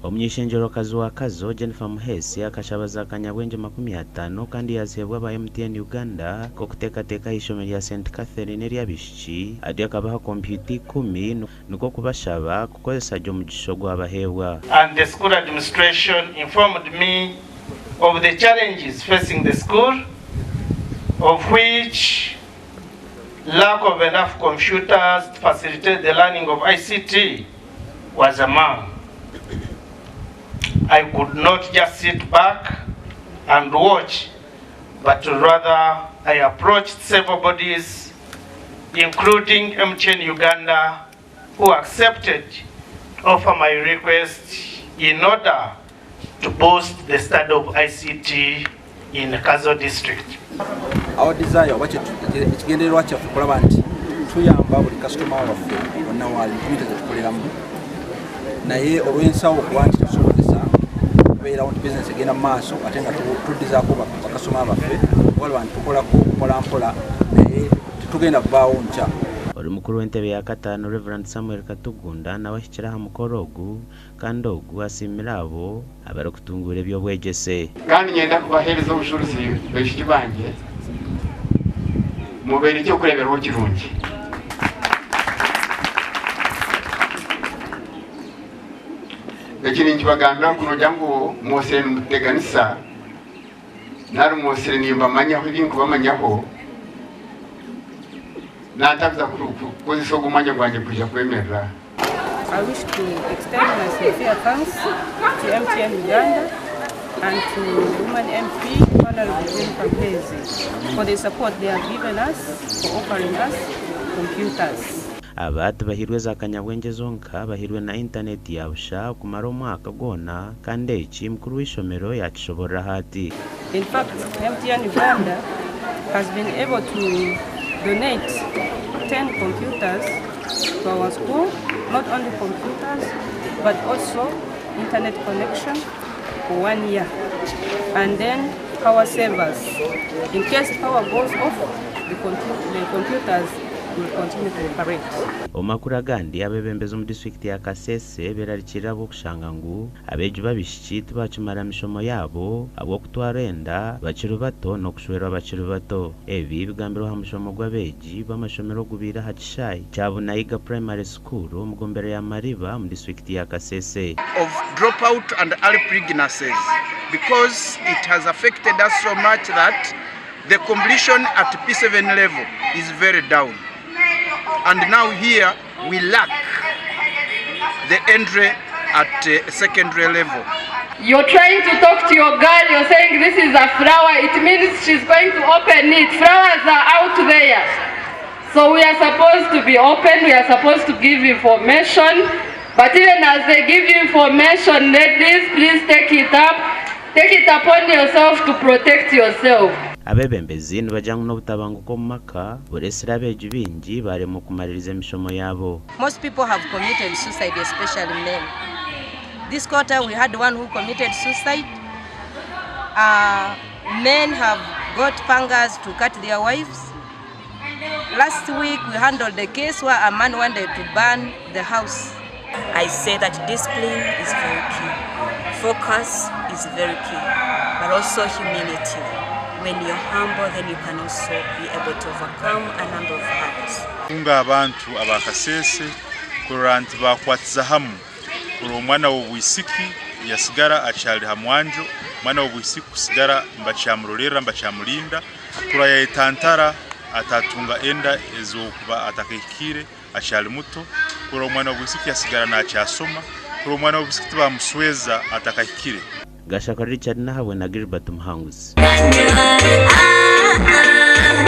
Omunyeshenjero wa Kazo Jennifer Muhesi akashabaza akanyabwenje 50 kandi yazebwa ba MTN Uganda ko kutekateka ishome lya St Catherine lya bishiki adi akabaha computer 10 nuko kubashaba kukozesa jo mugisho gw'abahebwa. And the school administration informed me of the challenges facing the school, of which lack of enough computers to facilitate the learning of ICT was among. I could not just sit back and watch, but rather I approached several bodies, including MTN Uganda, who accepted to offer my request in order to boost the study of ICT in Kazo district. Our desire was to get a watch of Pravanti, tuyamba buli customer waffe wonna wali limit tukoleramu naye olwensawo okuwanti tusobozesa beera on business egenda maaso ate nga tuddizaako bakasoma baffe wali bantu tukolako mpolampola naye tetugenda kuvaawo nkya. Oli mukuru w'entebe ya katano Reverend Samuel Katugunda n'abashyikira ha mukoro ogu kandi ogu asimira abo abari kutungura ebyobwegese. Kandi ngenda kubahereza obushurizi bw'ekiti bange mubeere ekyokureeberaho kirungi. Ekiri nkibagambira kuno jangu mwosere muteganisa nari mwosere nimbamanyaho ebinkubamanyaho natakuza kukozesa ogumanya gwange kuja kwemerera. I wish to extend my sincere thanks to MTN Uganda and to the woman MP, Honorable Jennifer Muhesi, for the support they have given us, for offering us computers. Abatu bahirwe za kanyabwenje zonka bahirwe na internet yabusha kumara umwaka gona kandi eki mukuru w'ishomero yakishobora hati. In fact, MTN Uganda has been able to donate 10 computers to our school, not only computers but also internet connection for 1 year, and then power savers. In case power goes off, the computers will continue to operate. Omakura gandi abebembeza mu district ya Kasese berarikira bo kushanga ngu abeju babishiki bacumara mishomo yabo abo kutwarenda baciru bato no kushwera baciru bato. Ebi bigambiro ha mushomo gwabeji bamashomero gubira hakishayi Chabunaiga Primary School mugombere ya Mariba mu district ya Kasese. Of dropout and early pregnancies, because it has affected us so much that the completion at P7 level is very down. And now here we lack the entry at secondary level. You're trying to talk to your girl, you're saying this is a flower, it means she's going to open it. Flowers are out there. So we are supposed to be open, we are supposed to give information. But even as they give you information, please take it up. Take it upon yourself to protect yourself. Abebembezi nibajanga n'obutabanguko mu maka buresera abeju bingi bari mu kumaririza emishomo yabo. Most people have committed suicide, especially men. This quarter we had one who committed suicide. Men have got pangas to cut their wives. Last week we handled the case where a man wanted to burn the house. I say that discipline is very key. Focus is very key, but also humility. When you're humble, then you can also be able to overcome a number of hurdles. Kunga abantu abakasese kurora nti bakwatiza hamu kuri omwana w'obwisiki yasigara acyali hamwanjo mwana w'obwisiki kusigara mbacamurorera mbacamulinda kura yayitantara atatunga enda ezokuba atakekire acyali muto kuri omwana w'obwisiki yasigara nacyasoma kuri omwana w'obwisiki bamusweza atakakire. Gashaka Richard nahawe na Gilbert Muhanguzi.